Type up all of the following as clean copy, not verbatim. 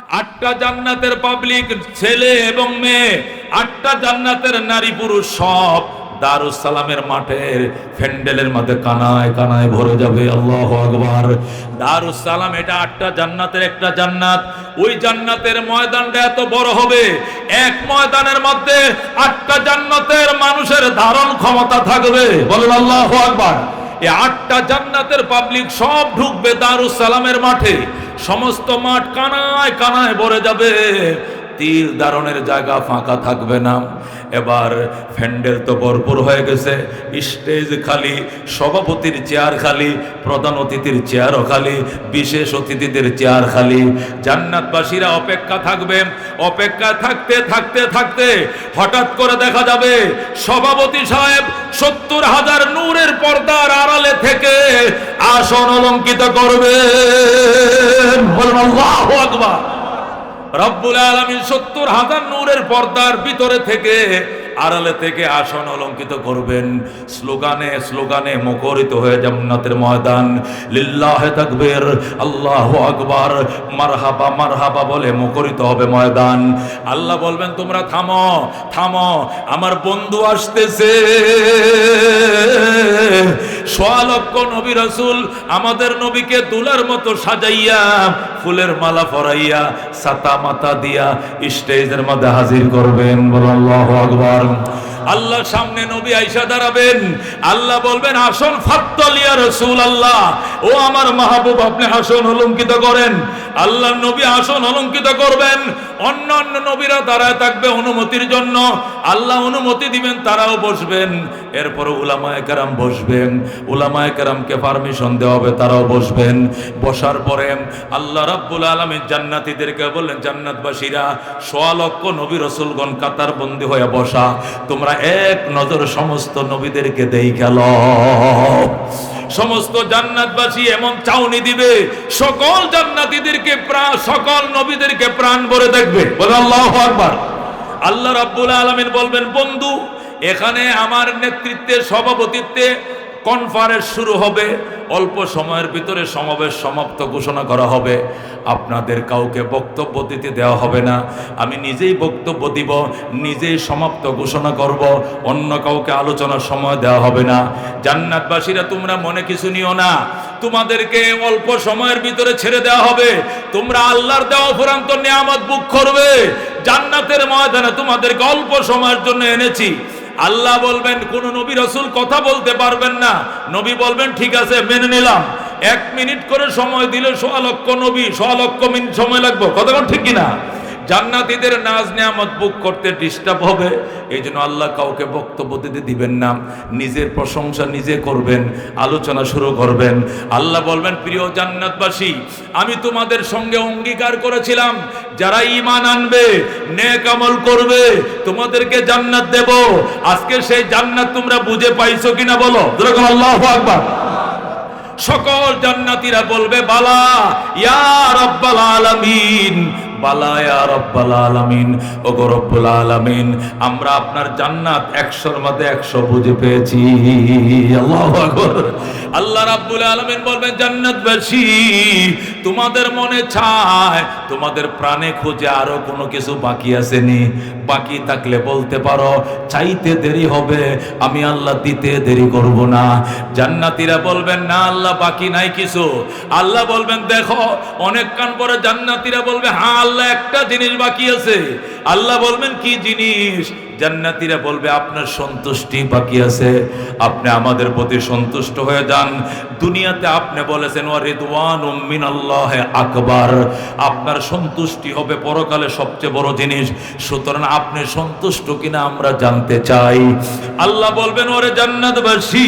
আটটা জান্নাতের পাবলিক, ছেলে এবং মেয়ে, আটটা জান্নাতের নারী পুরুষ সব দারুস সালামের মাঠের ফ্যান্ডেলের মধ্যে কানায় কানায় ভরে যাবে। আল্লাহু আকবার। দারুস সালাম এটা আটটা জান্নাতের একটা জান্নাত। ওই জান্নাতের ময়দানটা এত বড় হবে, এক ময়দানের মধ্যে আটটা জান্নাতের মানুষের ধারণ ক্ষমতা থাকবে। বলেন আল্লাহু আকবার। এই আটটা জান্নাতের পাবলিক সব ঢুকবে দারুস সালামের মাঠে, সমস্ত মাঠ কানায় কানায় ভরে যাবে, তীর ধারণের জায়গা ফাঁকা থাকবে না। এবার প্যান্ডেল তো ভরপুর হয়ে গেছে, স্টেজ খালি, সভাপতির চেয়ার খালি, প্রধান অতিথির চেয়ারও খালি, বিশেষ অতিথিদের চেয়ার খালি। জান্নাতবাসীরা অপেক্ষা থাকবে। অপেক্ষা থাকতে থাকতে থাকতে হঠাৎ করে দেখা যাবে সভাপতি সাহেব 70,000 নূরের পর্দার আড়ালে থেকে আসন অলঙ্কিত করবেন। বলুন আল্লাহু আকবার। রব্বুল আলামিন 70,000 নূরের পর্দার ভিতরে থেকে আড়ালে থেকে আসন অলঙ্কিত করবেন। স্লোগানে স্লোগানে মুখরিত হয়ে জান্নাতের ময়দান। লিল্লাহে তাকবীর, আল্লাহু আকবার, মারহাবা মারহাবা বলে মুখরিত হবে ময়দান। আল্লাহ বলবেন তোমরা থামো থামো, আমার বন্ধু আসতেছে। 1.25 লক্ষ নবী রাসূল আমাদের নবীকে দুলার মতো সাজাইয়া, ফুলের মালা পরাইয়া, ছাতা মাতা দিয়া স্টেজের মধ্যে হাজির করবেন। বলো আল্লাহু আকবার। আল্লাহর সামনে নবী আয়েশা দাঁড়াবেন। আল্লাহ বলবেন আসন ফাত্তাল ইয়া রাসূলুল্লাহ, ও আমার মাহবুব আপনি আসন অলঙ্কিত করেন। আল্লাহর নবী আসন অলঙ্কিত করবেন, অন্যান্য নবীরা দাঁড়ায় থাকবে অনুমতির জন্য। আল্লাহ অনুমতি দিবেন, তারাও বসবেন। এরপর উলামায়ে কেরাম বসবেন, উলামায়ে কেরামকে পারমিশন দেওয়া হবে, তারাও বসবেন। বসার পরে আল্লাহ রাব্বুল আলামিন জান্নাতীদেরকে বললেন জান্নাতবাসীরা 1.25 লক্ষ নবী রাসূলগণ কাতার বন্দী হয়ে বসা, তোমরা এক নজর সমস্ত নবীদেরকে দেইখা লও। সমস্ত জান্নাতবাসী এমন চাউনি দিবে, সকল জান্নাতীদেরকে সকল নবীদেরকে প্রাণ ভরে দেখবে। বলে আল্লাহু আকবার। আল্লাহ রাব্বুল আলামিন বলবেন বন্ধু এখানে আমার নেতৃত্বে সভাপতিত্বে কনফারেন্স শুরু হবে, অল্প সময়ের ভিতরে সমাবেশ সমাপ্ত ঘোষণা করা হবে। আপনাদের কাউকে বক্তব্য দিতে দেওয়া হবে না, আমি নিজেই বক্তব্য দিব, নিজেই সমাপ্ত ঘোষণা করব, অন্য কাউকে আলোচনার সময় দেওয়া হবে না। জান্নাতবাসীরা তোমরা মনে কিছু নিও না, তোমাদেরকে অল্প সময়ের ভিতরে ছেড়ে দেওয়া হবে, তোমরা আল্লাহর দেওয়া ফুরান্ত নিয়ামত ভোগ করবে। জান্নাতের ময়দানে তোমাদেরকে অল্প সময়ের জন্য এনেছি। আল্লাহ বলবেন কোন নবী রাসূল কথা বলতে পারবেন না, নবী বলবেন ঠিক আছে মেনে নিলাম। 1 মিনিট করে সময় দিলে 1.25 লক্ষ নবী 1.25 লক্ষ মিনিট সময় লাগবে। কথা ঠিক কিনা? জান্নাতীদের নাজ নিয়ামত ভোগ করতে ডিস্টার্ব হবে, এই জন্য আল্লাহ কাউকে বক্তব্য দিতে দিবেন না, নিজের প্রশংসা নিজে করবেন, আলোচনা শুরু করবেন। আল্লাহ বলবেন প্রিয় জান্নাতবাসী আমি তোমাদের সঙ্গে অঙ্গীকার করেছিলাম যারা ঈমান আনবে নেক আমল করবে তোমাদেরকে জান্নাত দেব। আজকে সেই জান্নাত তোমরা বুঝে পাইছো কিনা বলো। যেরকম আল্লাহু আকবার। সকল জান্নাতীরা বলবে বালা ইয়া রাব্বাল আলামিন, বালা ইয়া রাব্বাল আলামিন, ওগো রব্বুল আলামিন আমরা আপনার জান্নাত 100-র মধ্যে 100 বুঝে পেয়েছি। আল্লাহু আকবার। আল্লাহ রাব্বুল আলামিন বলবেন জান্নাতবাসী তোমাদের মনে চায়, তোমাদের প্রাণে খোঁজে আরো কোনো কিছু বাকি আসেনি, বাকি থাকলে বলতে পারো, চাইতে দেরি হবে আমি আল্লাহ দিতে দেরি করব না। জান্নাতীরা বলবেন না আল্লাহ বাকি নাই কিছু। আল্লাহ বলবেন দেখো অনেকক্ষণ পরে জান্নাতীরা বলবে হ্যাঁ আল্লাহ একটা জিনিস বাকি আছে। আল্লাহ বলবেন কি জিনিস? জান্নাতীরা বলবে আপনার সন্তুষ্টি বাকি আছে, আপনি আমাদের প্রতি সন্তুষ্ট হয়ে যান। দুনিয়াতে আপনি বলেছেন ওয়া রিদওয়ানুম মিনাল্লাহি আকবার, আপনার সন্তুষ্টি হবে পরকালে সবচেয়ে বড় জিনিস, সুতরাং আপনি সন্তুষ্ট কিনা আমরা জানতে চাই। আল্লাহ বলবেন ওরে জান্নাতবাসী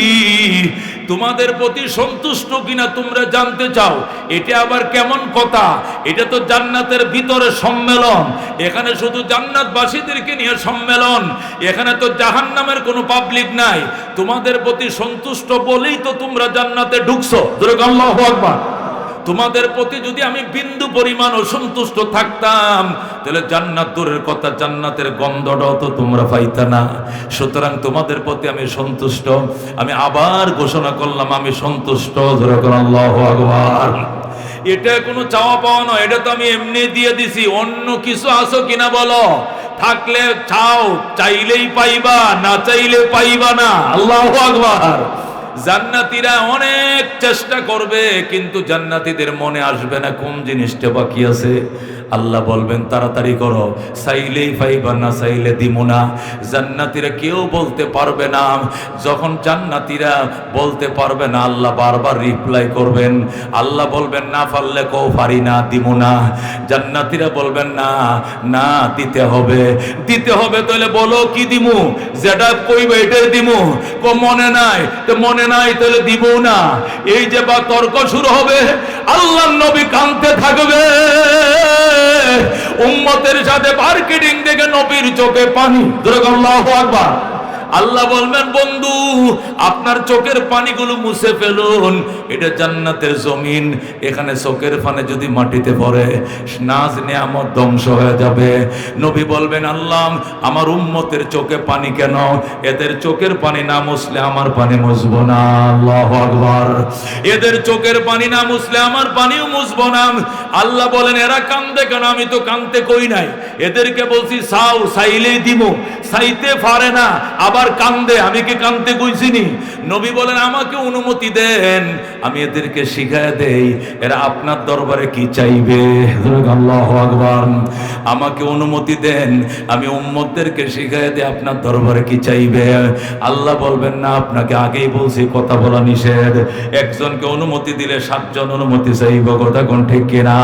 তোমাদের প্রতি সন্তুষ্ট কিনা তোমরা জানতে চাও, এটা আবার কেমন কথা? এটা তো জান্নাতের ভিতরে সম্মেলন, এখানে শুধু জান্নাতবাসীদেরকে নিয়ে সম্মেলন, এখানে তো জাহান্নামের কোনো পাবলিক নাই। তোমাদের প্রতি সন্তুষ্ট বলেই তো তোমরা জান্নাতে ঢুকছো। আল্লাহু আকবার। তোমাদের প্রতি যদি আমি বিন্দু পরিমাণ অসন্তুষ্ট থাকতাম তাহলে জান্নাত দূরের কথা জান্নাতের গন্ধটাও তো তোমরা পাইতা না। সুতরাং তোমাদের প্রতি আমি সন্তুষ্ট। আমি আবার ঘোষণা করলাম আমি সন্তুষ্ট। আল্লাহু আকবার। এটা কোনো চাওয়া পাওয়া নয়, এটা তো আমি এমনি দিয়ে দিছি। অন্য কিছু আসো কিনা বলো, থাকলে চাও, চাইলেই পাইবা, না চাইলে পাইবা না। আল্লাহু আকবার। জান্নাতীরা অনেক চেষ্টা করবে, কিন্তু জান্নাতীদের মনে আসবে না কোন জিনিসটা বাকি আছে। আল্লাহ বলবেন তাড়াতাড়ি করো, চাইলেই পাইবা, না চাইলে দিমু না। জান্নাতীরা কেউ বলতে পারবে না। যখন জান্নাতীরা বলতে পারবে না, আল্লাহ বারবার রিপ্লাই করবেন। আল্লাহ বলবেন না পারলে কেউ পারি না, দিমু না। জান্নাতীরা বলবেন না, না দিতে হবে, দিতে হবে। তাহলে বলো কি দিমু, যেটা কইবে এটাই দিমু। মনে নাই তো মনে নাই, তাহলে দিব না। এই যে বা তর্ক শুরু হবে, আল্লাহর নবী কাঁদতে থাকবে, উম্মতের সাথে মার্কেটিং দেখে নবীর চোখে পানি। আল্লাহু আকবার। আল্লাহ বলবেন বন্ধু আপনার চোখের পানিগুলো মুছে ফেলুন, এটা জান্নাতের জমিন, এখানে চোখের পানি যদি মাটিতে পড়ে নাজ নিয়ামত ধ্বংস হয়ে যাবে। নবী বলবেন আল্লাহ আমার উম্মতের চোখে পানি কেন, এদের চোখের পানি না মুছলে আমার পানি মুছবো না। আল্লাহু আকবার। এদের চোখের পানি না মুছলে আমার পানিও মুছবো না। আল্লাহ বলেন এরা কান্দে কেন, আমি তো কান্দতে কই নাই, এদেরকে বলছি চাও, চাইলেই দিব, চাইতে পারে না আবার কান্দে, আমি কি কান্দতে কইছিনি? নবী বলেন আমাকে অনুমতি দেন, আমি এদেরকে শিখায় দেই এরা আপনার দরবারে কি চাইবে। আল্লাহু আকবার। আমাকে অনুমতি দেন, আমি উম্মতদেরকে শিখায় দেই আপনার দরবারে কি চাইবে। আল্লাহ বলবেন না আপনাকে আগেই বলছি কথা বলা নিষেধ, একজনকে অনুমতি দিলে 7 জন অনুমতি চাইব, কথা কোন ঠিক কিনা?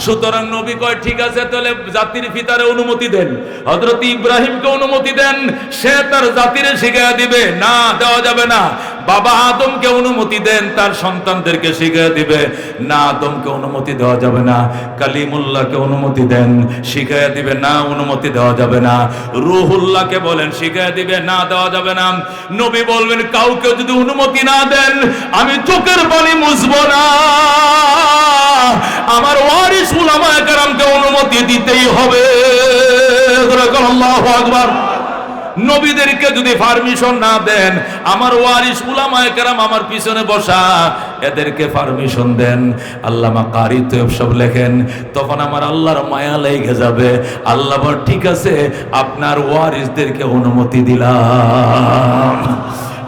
সুতরাং নবী কয় ঠিক আছে, তাহলে জাতির পিতারে অনুমতি দেন। হযরত ইব্রাহিমকে অনুমতি দেন, সে তার জাতিরে শিখায়া দিবে। না, দেওয়া যাবে না। বাবা আদমকে অনুমতি দেন, তার সন্তানদেরকে শিখায়া দিবে। না, আদমকে অনুমতি দেওয়া যাবে না। কালিমুল্লাহকে অনুমতি দেন, শিখায়া দিবে। না, অনুমতি দেওয়া যাবে না। রূহুল্লাহকে বলেন, শিখায়া দিবে। না, দেওয়া যাবে না। নবী বলবেন কাউকে যদি অনুমতি না দেন আমি চোখের পানি মুছবো না। আমার ওয়ারিস উলামায়ে কেরামকে অনুমতি দিতেই হবে। আল্লাহু আকবার। নবীদেরকে যদি পারমিশন না দেন, আমার ওয়ারিস উলামায়ে কেরাম আমার পিছনে বসা, এদেরকে পারমিশন দেন। আল্লামা কারি তৈয়ব সব লেখেন, তখন আমার আল্লাহর মায়া লেগে যাবে। আল্লাহ বল ঠিক আছে আপনার ওয়ারিসদেরকে অনুমতি দিলাম।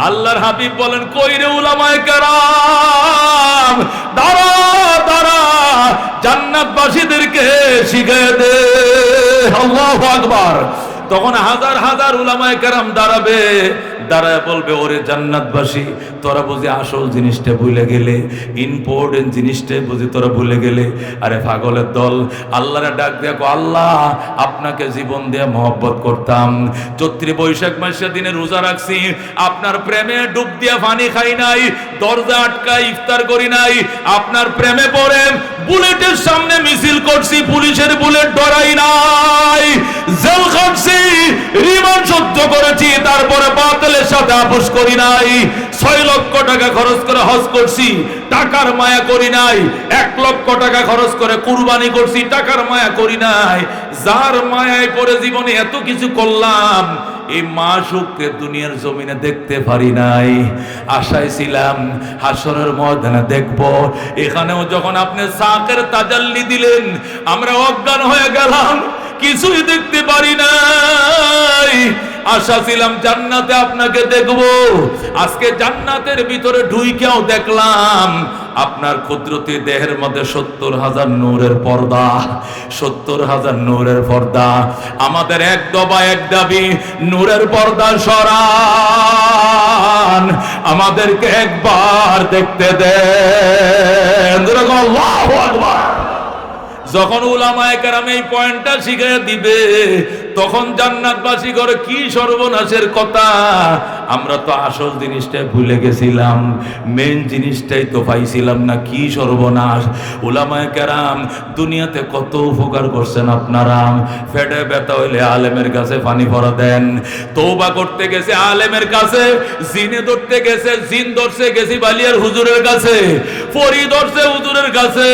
আল্লাহর হাবিব বলেন কই রে উলামায়ে কেরাম, দাঁড়া দাঁড়া, জান্নাতবাসীদেরকে শিখিয়ে দে। আল্লাহু আকবার। তখন হাজার হাজার উলামায়ে কেরাম দাঁড়াবে, দাঁড়ায় বলবে ওরে জান্নাতবাসী তোরা বুঝি আসল জিনিসটা ভুলে গেলে, ইম্পর্টেন্ট জিনিসটা বুঝি তোরা ভুলে গেলে। আরে পাগলের দল, আল্লাহরে ডাক দেখো, আল্লাহ আপনাকে জীবন দিয়ে মহব্বত করতাম, চৈত্র বৈশাখ মাসের দিনে রোজা রাখছি, আপনার প্রেমে ডুব দিয়া পানি খাই নাই, দরজা আটকাই ইফতার করি নাই, আপনার প্রেমে পড়ে বুলেটের সামনে মিছিল করছি, পুলিশের বুলেট ডরাই নাই, জেল খাটছি, রিমান্ড সহ্য করেছি, তারপরে বাতিলের সাথে আপোষ করি নাই, 6 লক্ষ টাকা খরচ করে হজ করছি, টাকার মায়া করি নাই, 1 লক্ষ টাকা খরচ করে কুরবানি করছি, টাকার মায়া করি নাই। যার মায়ায় পড়ে জীবনে এত কিছু করলাম, এই মাসুককে দুনিয়ার জমিনে দেখতে পারি নাই। আশায় ছিলাম হাসরের ময়দানে দেখব। এখানেও যখন আপনি সাকের তাজাল্লি দিলেন আমরা অজ্ঞান হয়ে গেলাম, কিছুই দেখতে পারি নাই। আশা ছিলাম জান্নাতে আপনাকে দেখব, আজকে জান্নাতের ভিতরে ঢুইকেও দেখলাম আপনার কুদরতি দেহের মধ্যে 70,000 নূরের পর্দা, 70,000 নূরের পর্দা। আমাদের এক দবা এক দাবি, নূরের পর্দা সরান, আমাদেরকে একবার দেখতে দেন। আল্লাহু আকবার। যখন উলামায়ে কেরাম এই পয়েন্টটা শিখিয়ে দিবে, তখন জান্নাতবাসী করে কি সর্বনাশের কথা। আমরা তো আসল জিনিসটাই ভুলে গেছিলাম, মেন জিনিসটাই তো পাইছিলাম না, কি সর্বনাশ। উলামায়ে কেরাম দুনিয়াতে কত উপকার করছেন আপনারা। ফেটে ব্যথা হইলে আলেমের কাছে পানি ভরা দেন, তওবা করতে গেছে আলেমের কাছে, জিনে ধরতে গেছে, জিন ধরছে গেছি বালিয়ার হুজুরের কাছে, পরি ধরছে হুজুরের কাছে,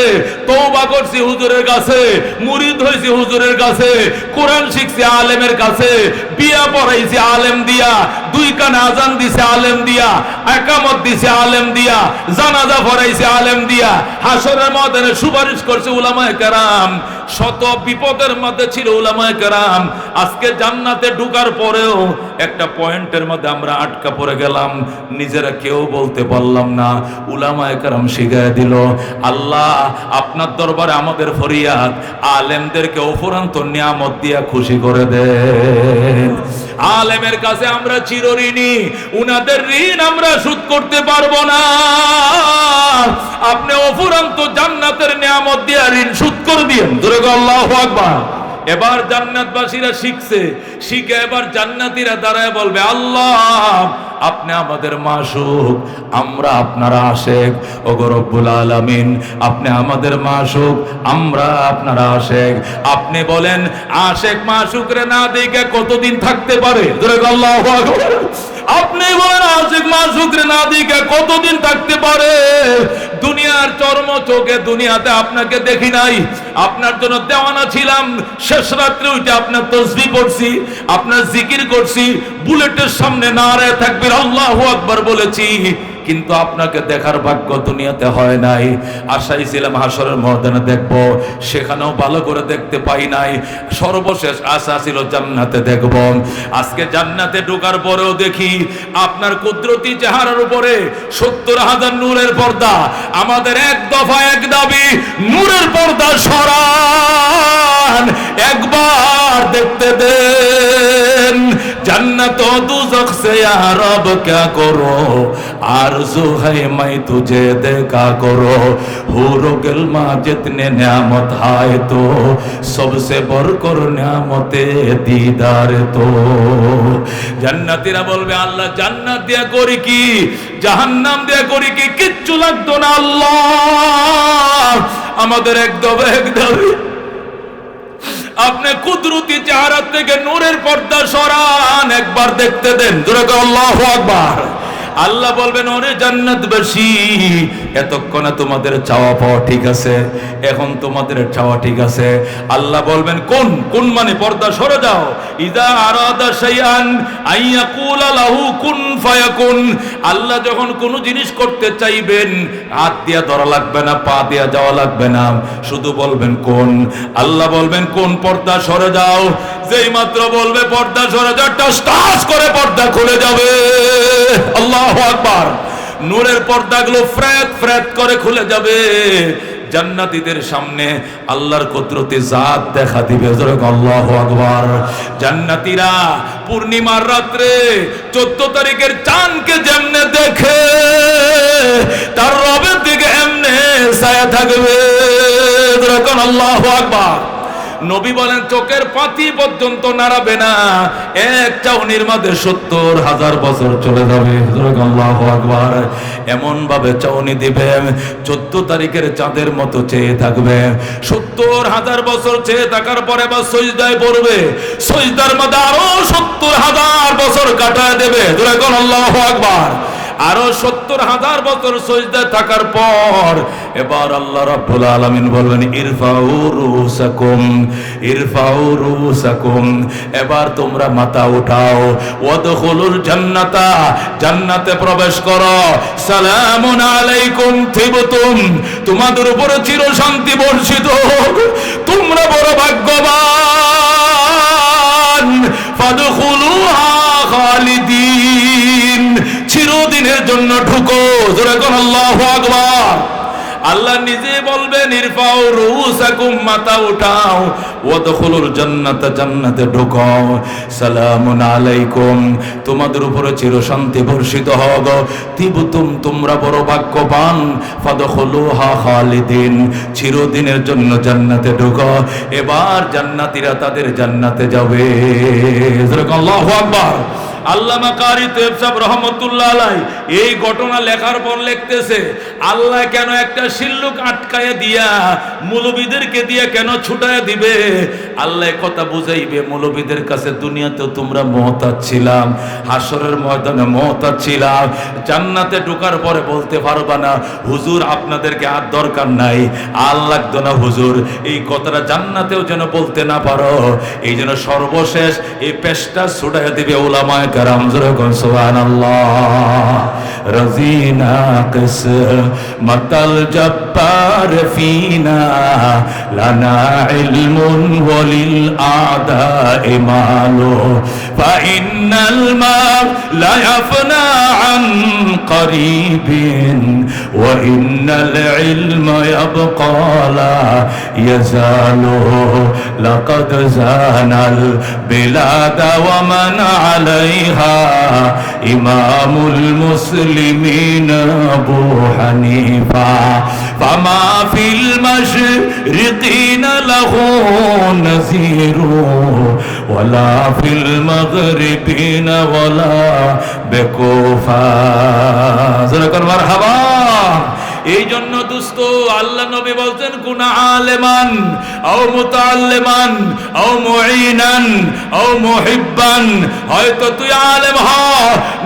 তওবা করছি হুজুরের কাছে, মুরিদ হইছি হুজুরের কাছে, কোরআন শিখছি আলেমের কাছে, বিয়া পড়াইছি আলেম দিয়া, দুই কানে আজান দিছে আলেম দিয়া, ইকামত দিছে আলেম দিয়া, জানাজা পড়াইছে আলেম দিয়া, হাসরের ময়দানে সুপারিশ করছে উলামায়ে কেরাম। শত বিপদের মধ্যে ছিল উলামায়ে কেরাম। আজকে জান্নাতে ঢোকার পরেও একটা পয়েন্টের মধ্যে আমরা আটকা পড়ে গেলাম, নিজেরা কেউ বলতে পারলাম না। উলামায়ে কেরাম শিখায় দিল, আল্লাহ আপনার দরবারে আমাদের ফরিয়াদ, আলেমদেরকে অফুরন্ত নিয়ামত দিয়া খুশি করে দেন। আলেমের কাছে আমরা চিরঋণী, উনাদের ঋণ আমরা শোধ করতে পারবো না। আপনি অফুরন্ত জান্নাতের নিয়ামত দিয়া ঋণ শোধ করে দিয়েন। জোরে বলো আল্লাহু আকবার। এবার জান্নাতবাসীরা শিখছে, শিখে এবার জান্নাতীরা দাঁড়ায় বলবে, আল্লাহ আপনি আমাদের মাসুক, আমরা আপনার আশেক। ওগো রব্বুল আলামিন, আপনি আমাদের মাসুক, আমরা আপনার আশেক। আপনি বলেন আশেক মাসুকরে না দেখে কতদিন থাকতে পারে? জোরে বলো আল্লাহু আকবার। আপনি বলেন আশেক মাসুকরে না দেখে কতদিন থাকতে পারে? দুনিয়ার চর্ম চোখে দুনিয়াতে আপনাকে দেখি নাই, আপনার জন্য দেওয়ানা ছিলাম। শেষ রাত্রে উঠে আপনার তাসবিহ পড়ছি, আপনার জিকির করছি, বুলেটের সামনে নারে তাকবীর আল্লাহু আকবার বলেছি, কিন্তু আপনাকে দেখার ভাগ্য দুনিয়াতে হয় নাই। আশাই ছিলাম হাসরের ময়দানে দেখব, সেখানেও ভালো করে দেখতে পাই নাই। সর্বশেষ আশা ছিল জান্নাতে দেখব। আজকে জান্নাতে ঢোকার পরেও দেখি আপনার কুদরতি চেহারার উপরে ৭০,০০০ নূরের পর্দা। আমাদের এক দফা এক দাবি, নূরের পর্দা সরান, একবার দেখতে দেন। जन्नत और दोज़ख से या रब क्या करो, आरज़ू है मैं तुझे देखा करो। हूरो गिल्मा जितने नियामत है तो सबसे बढ़कर नियामते दीदार तो। জান্নাতীরা বলবে, আল্লাহ জান্নাত দিয়া করি কি, জাহান্নাম দিয়া করি কি, কিচ্ছু লাগতো না আল্লাহ। আমাদের একদম আপনি কুদরতি চেহারা থেকে নূরের পর্দা সরান, একবার দেখতে দেন। জোরে বলো আল্লাহু আকবার। আল্লাহ বলবেন, ওরে জান্নাতবাসী, এতক্ষণে তোমাদের চাওয়া পাওয়া ঠিক আছে, এখন তোমাদের চাওয়া ঠিক আছে। আল্লাহ বলবেন, কোন কোন মানে পর্দা সরে যাও। ইদা আরাদা শাইআন আইয়াকুলা লাহু কুন ফায়াকুন। আল্লাহ যখন কোনো জিনিস করতে চাইবেন, হাত দিয়া ধরা লাগবে না, পা দিয়া যাওয়া লাগবে না, শুধু বলবেন কোন। আল্লাহ বলবেন কোন, পর্দা সরে যাও। যেই মাত্র বলবে পর্দা সরে যাও, টাস টাস করে পর্দা খুলে যাবে। আল্লাহু আকবার। নূরের পর্দাগুলো ফ্রেত ফ্রেত করে খুলে যাবে। জান্নাতীদের সামনে আল্লাহর কুদরতি জাত দেখা দিবে। জোরে আল্লাহু আকবার। জান্নাতীরা পূর্ণিমার রাত্রে 14 তারিখের চাঁদকে যেমনে দেখে, তার রবের দিকে এমনে ছায়া থাকবে। জোরে আল্লাহু আকবার। নবী বলেন, চোখের পাতি পর্যন্ত নাড়াবে না, এক চাউনির মধ্যে ৭০,০০০ বছর চলে যাবে। আল্লাহু আকবার। এমন ভাবে চাউনি দিবে, 14 তারিখের চাঁদের মতো চেয়ে থাকবে। ৭০,০০০ বছর চেয়ে থাকার পরে বা সজদায় পড়বে, সজদার মধ্যে আরো ৭০,০০০ বছর কাটায় দেবে। আল্লাহু আকবার। আরো ৭০,০০০ বছর সজদায় থাকার পর এবার আল্লাহ রাব্বুল আলামিন বলবেন, ইরফাউ রুসাকুম, ইরফাউ রুসাকুম, এবার তোমরা মাথা উঠাও। ওয়াদখুলুল জান্নাতা, জান্নাতে প্রবেশ করো। সালামুন আলাইকুম তিবতুম, তোমাদের উপরে চির শান্তি বর্ষিত হোক, তোমরা বড় ভাগ্যবান। ফাদখুলুহা খালিদিন, চিরদিনের জন্য ঢুকো। জোরে বলো আল্লাহু আকবার। আল্লাহ নিজে বলবেন, ইরফাউ রুসাকুম, মাথা উঠাও। ওয়াদখুলুল জান্নাতা, জান্নাতে ঢুকো। সালামুন আলাইকুম, তোমাদের উপরে চির শান্তি বর্ষিত হোক। তিবতুম, তোমরা বড় ভাগ্যবান। ফাদখুলুহা খালিদিন, চিরদিনের জন্য জান্নাতে ঢুকো। এবার জান্নাতীরা তাদের জান্নাতে যাবে। আল্লাহু আকবার। আল্লামা কারি তৈয়ব সাহেব রহমতুল্লাহ আলাইহি এই ঘটনা লেখার পর লিখতেছে, আল্লাহ কেন একটা সিল্লুক আটকায় দিয়া মৌলবীদেরকে দিয়ে কেন ছুটায় দিবে? আল্লাহ কথা বুঝাইবে, মৌলবীদের কাছে দুনিয়াতে তোমরা মুহতাজ ছিলাম, হাসরের ময়দানে মুহতাজ ছিলাম, জান্নাতে ঢোকার পরে বলতে পারবা না হুজুর আপনাদেরকে আর দরকার নাই, আর লাগতো না হুজুর। এই কথাটা জান্নাতেও যেন বলতে না পারো, এই জন্য সর্বশেষ এই পেশটা ছুটায় দিবে উলামায়ে کرام ذرا সুবহানাল্লাহ رضينا قسمة الجبار فينا لنا علم وللأعداء مال فإن المال لا يفنى عن قريب وإن العلم يبقى لا يزال لقد زان البلاد ومن عليها إمام المسلمين أبو حنيفة فما في المشرقين له نذير ولا في المغربين ولا بكوفة ذكر مرحبا এই জন্য দোস্ত আল্লাহ নবী বলতেন কুনা আলেমান আও মুতাআল্লিমান আও মুঈনান আও মুহিব্বান হয়তো তুই আলেম হ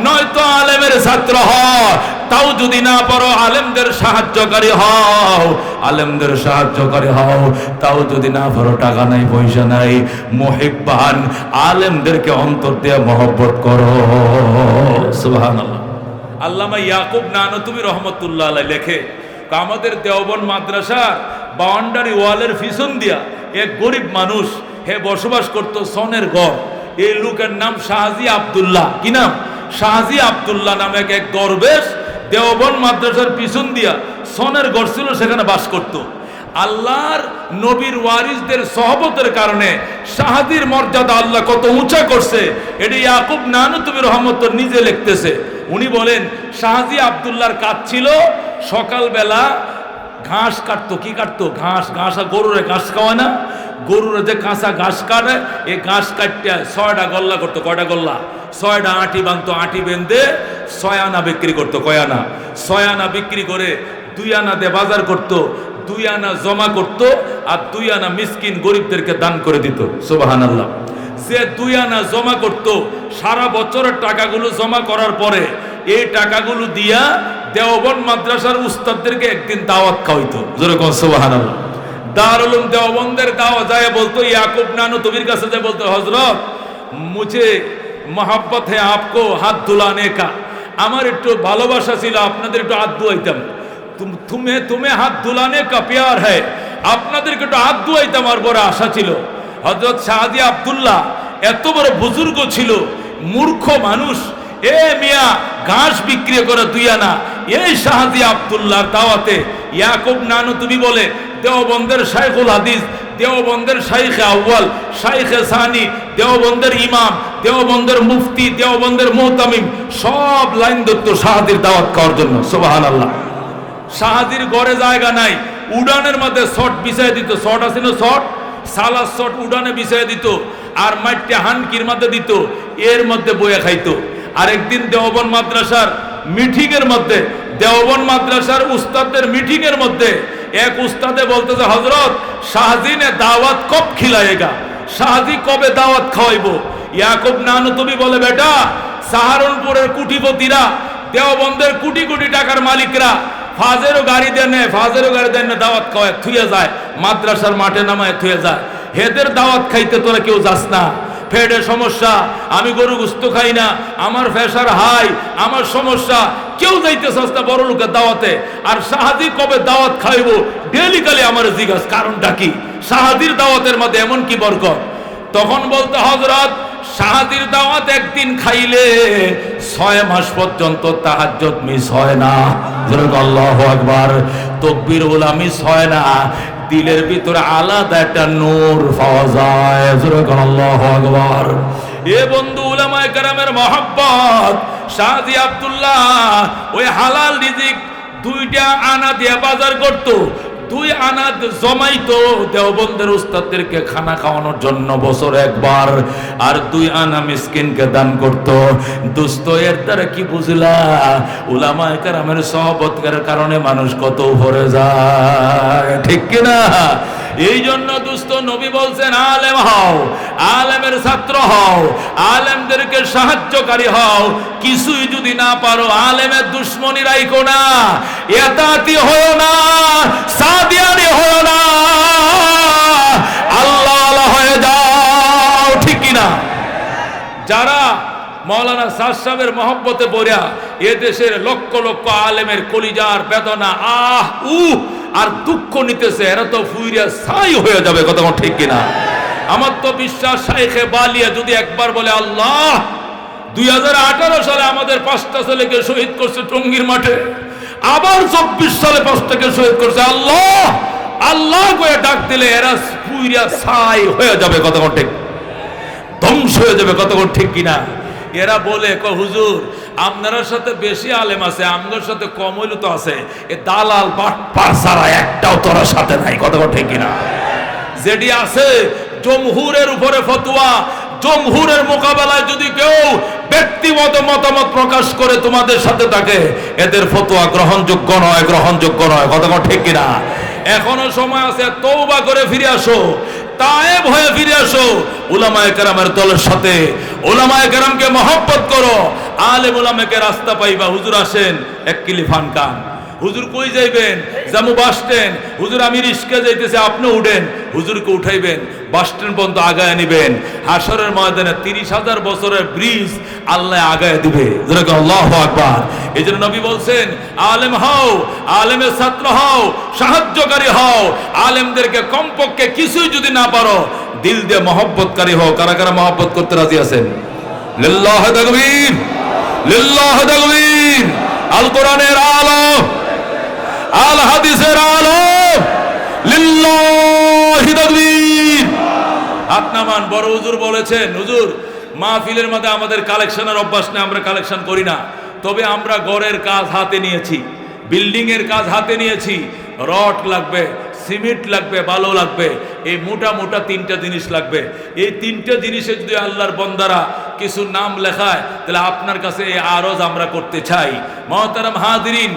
নয়তো আলেমের ছাত্র হ তাও যদি না পারো আলেমদের সাহায্যকারী হও আলেমদের সাহায্যকারী হও তাও যদি না পারো টাকা নাই পয়সা নাই মুহিব্বান আলেমদেরকে অন্তর দিয়ে মহব্বত করো সুবহানাল্লাহ আল্লামা ইয়াকুব নানতুবি রহমতুল্লাহ আলাইহি লেখে আমাদের দেওবন্দ মাদ্রাসার বাউন্ডারি ওয়ালের পিছন দিয়া এক গরিব মানুষ হে বসবাস করত সনের ঘর এই লোকের নাম শাহজি আব্দুল্লাহ কি নাম শাহজি আব্দুল্লাহ নামে এক দরবেশ দেওবন্দ মাদ্রাসার পিছন দিয়া সনের ঘর ছিল সেখানে বাস করত আল্লাহর নবীর ওয়ারিসদের সহবতের কারণে শাহজির মর্যাদা আল্লাহ কত উঁচা করছে এটি ইয়াকুব নানতুবি রহমতুল্লাহ নিজে লিখতেছে উনি বলেন শাহজি আব্দুল্লাহর কাজ ছিল সকালবেলা ঘাস কাটতো কি কাটতো ঘাস ঘাস গরুরে ঘাস খাওয়ায় না গরুরে যে কাঁচা ঘাস কাটে এই ঘাস কাটতে 6টা গল্লা করতো কয়টা গল্লা 6টা আঁটি বাঁধতো আঁটি বেঁধে 6 আনা বিক্রি করতো কয় আনা 6 আনা বিক্রি করে 2 আনা দিয়ে বাজার করতো 2 আনা জমা করতো আর 2 আনা মিসকিন গরিবদেরকে দান করে দিত সুবহানাল্লাহ যে 2 আনা জমা করতো সারা বছরের টাকাগুলো জমা করার পরে এই টাকাগুলো দিয়া দেওবন্দ মাদ্রাসার উস্তাদদেরকে একদিন দাওয়াত খাওয়াইতো যেরকম সুবহানাল্লাহ দারুল উলুম দেওবন্দের দাওয়া যায় বলতো ইয়াকুব নানতুবির কাছে যে বলতো হযরত মুঝে मोहब्बत है आपको हाथ धुलाने का আমার একটু ভালোবাসা ছিল আপনাদের একটু হাত ধুয়াইতাম तुम्हें हाथ धुलाने का प्यार है আপনাদেরকে একটু হাত ধুয়াইতাম আর বড় আশা ছিল হযরত শাহজি আব্দুল্লাহ এত বড় বুজুর্গ ছিল মূর্খ মানুষ এ মিয়া ঘাস বিক্রি করে 2 আনা এই শাহজি আব্দুল্লাহর দাওয়াতে ইয়াকুব নানতুবি বলে দেওবন্দের শাইখুল হাদিস দেওবন্দের শাইখে আউয়াল শাইখে সানি দেওবন্দের ইমাম দেওবন্দের মুফতি দেওবন্দের মুহতামিম সব লাইন ধরতো শাহজির দাওয়াত করার জন্য সুবহানাল্লাহ শাহজির ঘরে জায়গা নাই উড়ানের মধ্যে শট বিছায় দিত শট আছে না শট সালাস শট উড়ানে বিছায় দিত আর মাইটে হানকির মধ্যে দিত এর মধ্যে বইয়া খাইতো আর একদিন দেওবন্দ মাদ্রাসার মিটিং এর মধ্যে দেওবন্দ মাদ্রাসার উস্তাদদের মিটিং এর মধ্যে এক উস্তাদে বলতেছে হযরত শাহজি ने दावत कब खिलाएगा শাহজি কবে দাওয়াত খাওয়াইবো ইয়াকুব নানতুবি বলে বেটা সাহারনপুরের কুটিপতিরা দেওবন্দের কোটি কোটি টাকার মালিকরা ফাজেরও গাড়ি দেন দাওয়াত খাওয়ায় থুয়ে যায় মাদ্রাসার মাঠে নামায় থুয়ে যায় হেদের দাওয়াত খাইতে তোরা কেউ যাস না পেটের সমস্যা আমি গরু গোশত খাই না আমার প্রেসার হাই আমার সমস্যা কেউ যাইতে সস্তা বড় লোকের দাওয়াতে আর শাহজি কবে দাওয়াত খাইবো ডেলি কালে আমার জিজ্ঞাস কারণটা কি শাহজির দাওয়াতের মধ্যে এমন কি বরকত তখন বলতে হযরত শাহজির দাওয়াত একদিন খাইলে 6 মাস পর্যন্ত তাহাজ্জুদ মিস হয় না যেরকম আল্লাহু আকবার তাকবীর ওলা মিস হয় না দিলের ভিতরে আলাদা একটা নূর পাওয়া যায় যেরকম আল্লাহু আকবার এ বন্ধু উলামায়ে কেরামের মহব্বত শাহজি আব্দুল্লাহ ওই হালাল রিজিক 2টা আনা দিয়ে বাজার করত 2 আনা জমাইতো দেওবন্দের উস্তাদদেরকে খানা খাওয়ানোর জন্য বছরে একবার আর 2 আনা মিসকিনকে দান করত দোস্ত এর দ্বারা কি বুঝলা উলামায়ে কেরামের সহবতের কারণে মানুষ কত উপরে যায় ঠিক কি না এই জন্য দোস্ত নবী বলছেন আলেম হও আলেমের ছাত্র হও আলেমদেরকে সাহায্যকারী হও কিছুই যদি না পারো আলেমের দুশমনি রাখো না এতাতি হও না সাদিয়ানি হও না আল্লাহ আল্লাহ হয়ে যাও ঠিক কি না যারা মাওলানা সাদ সাহেবের মহব্বতে পড়া এ দেশের লক্ষ লক্ষ আলেমের কলিজার বেদনা আর দুঃখ নিতেছে, এরা তো ফুইরা ছাই হয়ে যাবে। কথা ঠিক কিনা? আমার তো বিশ্বাস শাইখে বালিয়া যদি একবার বলে আল্লাহ, 2018 সালে আমাদের 5টা ছেলেকে শহীদ করছে টঙ্গীর মাঠে, আবার 24 সালে 5টাকে শহীদ করছে, আল্লাহ আল্লাহ করে ডাক দিলে এরা পুইরা ছাই হয়ে যাবে। কথা ঠিক, ধ্বংস হয়ে যাবে। কথা ঠিক কিনা? এরা বলে হুজুর আপনার সাথে বেশি আলেম আছে, আমাদের সাথে কম হইল তো আছে, এ দালাল বাটপার ছাড়া একটাও তোর সাথে নাই। কথা ঠিক কিনা? যেটি আছে জমহুরের উপরে ফতোয়া, জমহুরের মোকাবেলায় যদি কেউ ব্যক্তিগত মতামত প্রকাশ করে তোমাদের সাথে থাকে, এদের ফতোয়া গ্রহণযোগ্য নয়, গ্রহণযোগ্য নয়। কথা ঠিক কিনা? এখনো সময় আছে, তওবা করে ফিরে আসো, তায়েব হয়ে ফিরে আসো, উলামায়ে কেরামের দলের সাথে উলামায়ে কেরামকে মহব্বত করো, আলেম উলামাকে রাস্তা পাইবা। হুজুর আসেন এক কিলি ফান কান, হুজুর কই যাইবেন? জামু বাস স্ট্যান্ড। হুজুর আমি রিস্কা যাইতেছি, আপনি উঠেন। হুজুরকে উঠাইবেন, বাস স্ট্যান্ড পর্যন্ত আগায় নিবেন। হাসরের ময়দানে 30,000 বছরের ব্রিজ আল্লাহ আগায় দিবে। যেরকম আল্লাহু আকবার। এই জন্য নবী বলছেন, আলেম হও, আলেমের ছাত্র হও, সাহায্যকারী হও। আলেমদেরকে কমপক্ষে কিছুই যদি না পারো, দিল দিয়ে মহব্বতকারী হও। কারা কারা মহব্বত করতে রাজি আছেন? লিল্লাহি তাকবীর, লিল্লাহি তাকবীর। আল কোরআনের আলো, আল হাদিসের আলো, লিল্লাহি তাকবীর। হাত নামান। বড় হুজুর বলেছেন, হুজুর মাহফিলের মধ্যে আমাদের কালেকশনের অভ্যাস নেই, আমরা কালেকশন করি না, তবে আমরা ঘরের কাজ হাতে নিয়েছি, বিল্ডিং এর কাজ হাতে নিয়েছি। রড লাগবে, সিমেন্ট লাগবে, বালু লাগবে, এই মোটা মোটা 3টা জিনিস লাগবে। এই 3টা জিনিসে যদি আল্লাহর বান্দারা কিছু নাম লেখায়, তাহলে আপনার কাছে এই আরজ আমরা করতে চাই। মুহতারাম হাজিরিন,